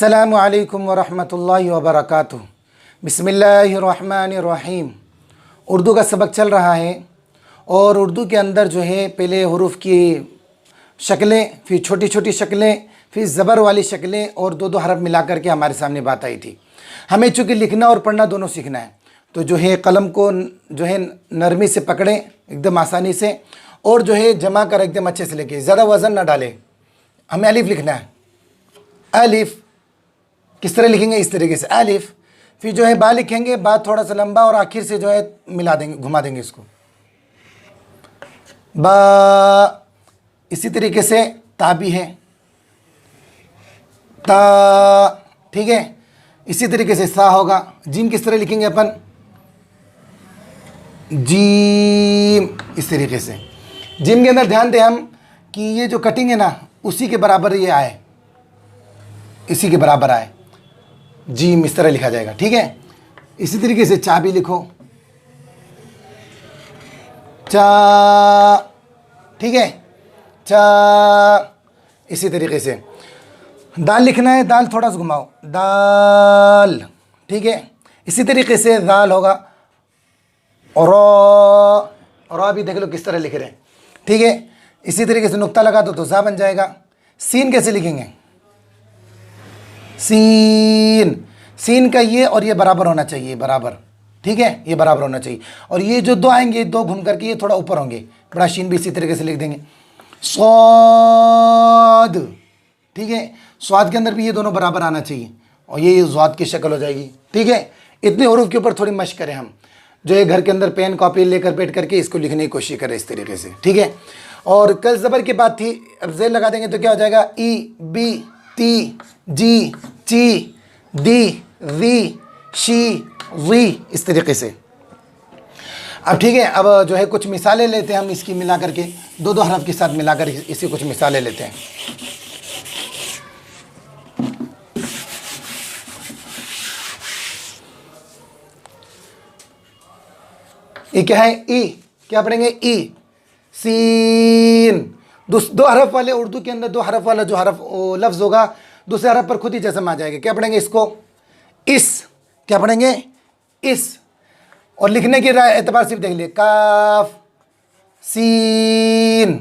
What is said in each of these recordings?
अस्सलामु अलैकुम वरहमतुल्लाहि वबरकातुह। बिस्मिल्लाहिर्रहमानिर्रहीम। उर्दू का सबक चल रहा है और उर्दू के अंदर जो है पहले हुरूफ की शक्लें, फिर छोटी छोटी शक्लें, फिर ज़बर वाली शक्लें और दो दो हरफ मिला करके हमारे सामने बात आई थी। हमें चूँकि लिखना और पढ़ना दोनों सीखना है, तो जो है कलम को जो है नरमी से पकड़ें एकदम आसानी से, और जो है जमा कर एकदम अच्छे से लिखें, ज़्यादा वज़न ना डालें। हमें अलिफ लिखना है। अलिफ किस तरह लिखेंगे? इस तरीके से अलिफ। फिर जो है बा लिखेंगे, बा थोड़ा सा लंबा और आखिर से जो है मिला देंगे, घुमा देंगे इसको, बा। इसी तरीके से ता भी है, ता, ठीक है। इसी तरीके से सा होगा। जीम किस तरह लिखेंगे अपन? जीम। इस तरीके से जीम के अंदर ध्यान दें हम कि ये जो कटिंग है ना, उसी के बराबर ये आए, इसी के बराबर आए। जीम इस तरह लिखा जाएगा, ठीक है। इसी तरीके से चा भी लिखो, चा, ठीक है, चा। इसी तरीके से दाल लिखना है, दाल थोड़ा सा घुमाओ, दाल, ठीक है। इसी तरीके से दाल होगा, और भी देख लो किस तरह लिख रहे हैं, ठीक है। इसी तरीके से नुक्ता लगा दो तो ज़ा बन जाएगा। सीन कैसे लिखेंगे? सीन, सीन का ये और ये बराबर होना चाहिए, बराबर, ठीक है, ये बराबर होना चाहिए। और ये जो दो आएंगे, दो घूम करके ये थोड़ा ऊपर होंगे। बड़ा शीन भी इसी तरीके से लिख देंगे। स्वाद, ठीक है, स्वाद के अंदर भी ये दोनों बराबर आना चाहिए, और ये स्वाद की शक्ल हो जाएगी, ठीक है। इतने हुरूफ के ऊपर थोड़ी मशक करें हम, जो है घर के अंदर पेन कॉपी लेकर बैठ करके इसको लिखने की कोशिश करें इस तरीके से, ठीक है। और कल ज़बर की बात थी, अब ज़ेर लगा देंगे तो क्या हो जाएगा? ई, बी, ती, जी, ची, दी, वी, शी, वी, इस तरीके से। अब ठीक है, अब जो है कुछ मिसालें लेते हैं हम इसकी, मिला करके दो दो हरफ के साथ मिलाकर इसी कुछ मिसालें लेते हैं। ये क्या है? ई। क्या पढ़ेंगे? ई। सीन। दो हरफ वाले, उर्दू के अंदर दो हरफ वाला जो हरफ लफ्ज़ होगा, दूसरे हरफ पर खुद ही जैसे आ जाएगा। क्या पढ़ेंगे इसको? इस। क्या पढ़ेंगे? इस। और लिखने के एतबार सिर्फ देख लिए, काफ, सीन,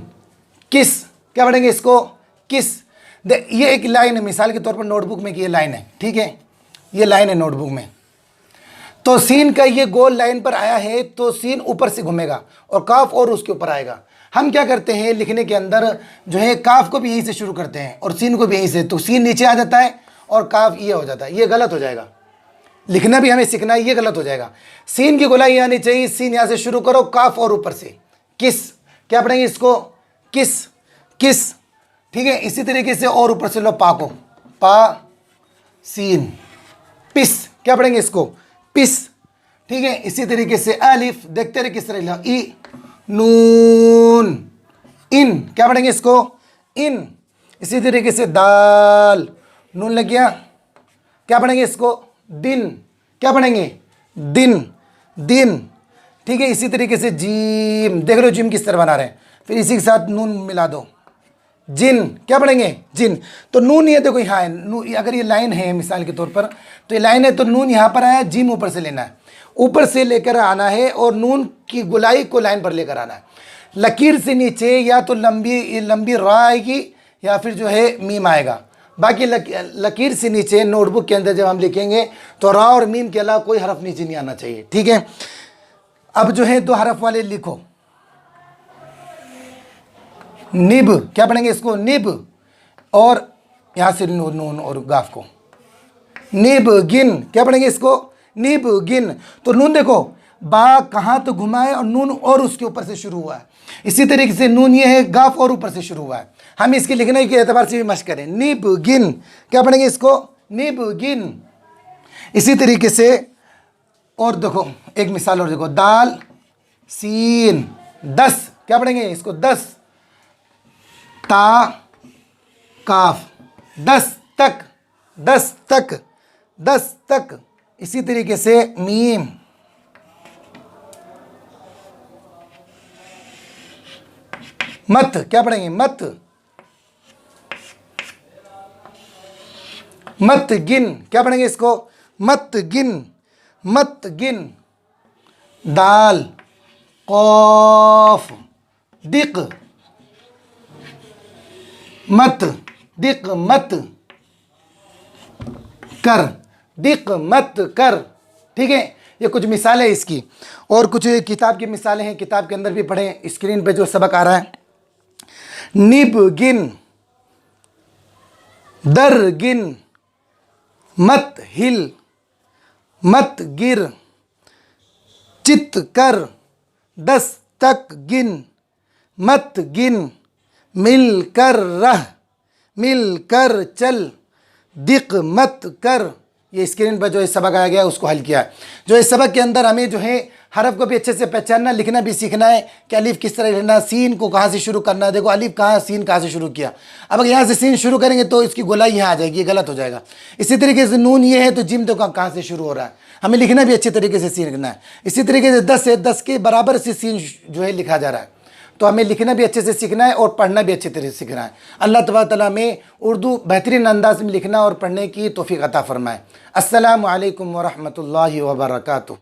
किस। क्या पढ़ेंगे इसको? किस। ये एक लाइन है, मिसाल के तौर पर नोटबुक में की ये लाइन है, ठीक है, ये लाइन है नोटबुक में। तो सीन का ये गोल लाइन पर आया है, तो सीन ऊपर से घूमेगा और काफ और उसके ऊपर आएगा। हम क्या करते हैं लिखने के अंदर, जो है काफ को भी यहीं से शुरू करते हैं और सीन को भी यहीं से, तो सीन नीचे आ जाता है और काफ ये हो जाता है। ये गलत हो जाएगा, लिखना भी हमें सीखना है, ये गलत हो जाएगा। सीन की गोलाई आनी चाहिए, सीन यहाँ से शुरू करो, काफ और ऊपर से। किस। क्या पढ़ेंगे इसको? किस, किस, ठीक है। इसी तरीके से और ऊपर से लो पा को, पा, सीन, पिस। क्या पढ़ेंगे इसको? पिस, ठीक है। इसी तरीके से अलिफ, देखते रहे किस तरह लिखा, ई, नून, इन। क्या पढ़ेंगे इसको? इन। इसी तरीके से दाल, नून लग गया। क्या पढ़ेंगे इसको? दिन। क्या पढ़ेंगे? दिन, दिन, ठीक है। इसी तरीके से जीम, देख लो जिम किस तरह बना रहे हैं। फिर इसी के साथ नून मिला दो, जिन। क्या पढ़ेंगे? जिन। तो नून, ये देखो यहाँ है नून, अगर ये लाइन है मिसाल के तौर पर, तो ये लाइन है तो नून यहाँ पर आया, जिम ऊपर से लेना है, ऊपर से लेकर आना है और नून की गुलाई को लाइन पर लेकर आना है। लकीर से नीचे या तो लंबी रा आएगी या फिर जो है मीम आएगा। बाकी लकीर से नीचे नोटबुक के अंदर जब हम लिखेंगे तो रा और मीम के अलावा कोई हरफ नीचे नहीं आना चाहिए, ठीक है। अब जो है दो हरफ वाले लिखो, निब। क्या पढ़ेंगे इसको? निब। और यहाँ से नून और गाफ को, निब गिन। क्या पढ़ेंगे इसको? निब गिन। तो नून देखो, बा कहाँ तो घुमाए और नून और उसके ऊपर से शुरू हुआ है। इसी तरीके से नून ये है, गाफ और ऊपर से शुरू हुआ है। हम इसके लिखने के एतबार से भी मशक करें, निब गिन। क्या पढ़ेंगे इसको? निब गिन। इसी तरीके से और देखो एक मिसाल और देखो, दाल, सीन, दस। क्या पढ़ेंगे इसको? दस, ता, काफ, दस तक, दस तक, दस तक। इसी तरीके से मीम, मत। क्या पढ़ेंगे? मत, मत गिन, क्या पढ़ेंगे इसको? मत गिन, मत गिन। दाल, कौफ, दिक, मत, दिक मत कर, दिक मत कर। ठीक है, ये कुछ मिसालें इसकी, और कुछ किताब की मिसालें हैं, किताब के अंदर भी पढ़ें, स्क्रीन पे जो सबक आ रहा है। निब गिन, दर गिन, मत हिल, मत गिर, चित कर, 10 तक गिन, मत गिन, मिल कर रह, मिल कर चल, दिक मत कर। ये स्क्रीन पर जो इस सबक आया गया उसको हल किया है। जो इस सबक के अंदर हमें जो है हरफ को भी अच्छे से पहचानना, लिखना भी सीखना है कि अलिफ किस तरह लिखना, सीन को कहाँ से शुरू करना है। देखो अलिफ कहाँ, सीन कहाँ से शुरू किया। अब अगर यहाँ से सीन शुरू करेंगे तो इसकी गोलाई यहाँ आ जाएगी, ये गलत हो जाएगा। इसी तरीके से नून ये है तो जिम तो कहाँ से शुरू हो रहा है, हमें लिखना भी अच्छे तरीके से सीखना है। इसी तरीके से 10 से 10 के बराबर से सीन जो है लिखा जा रहा है, तो हमें लिखना भी अच्छे से सीखना है और पढ़ना भी अच्छे तरह से सीखना है। अल्लाह तबारक तआला में उर्दू बेहतरीन अंदाज में लिखना और पढ़ने की तौफीक अता फरमाए। अस्सलामु अलैकुम व रहमतुल्लाहि व बरकातुहू।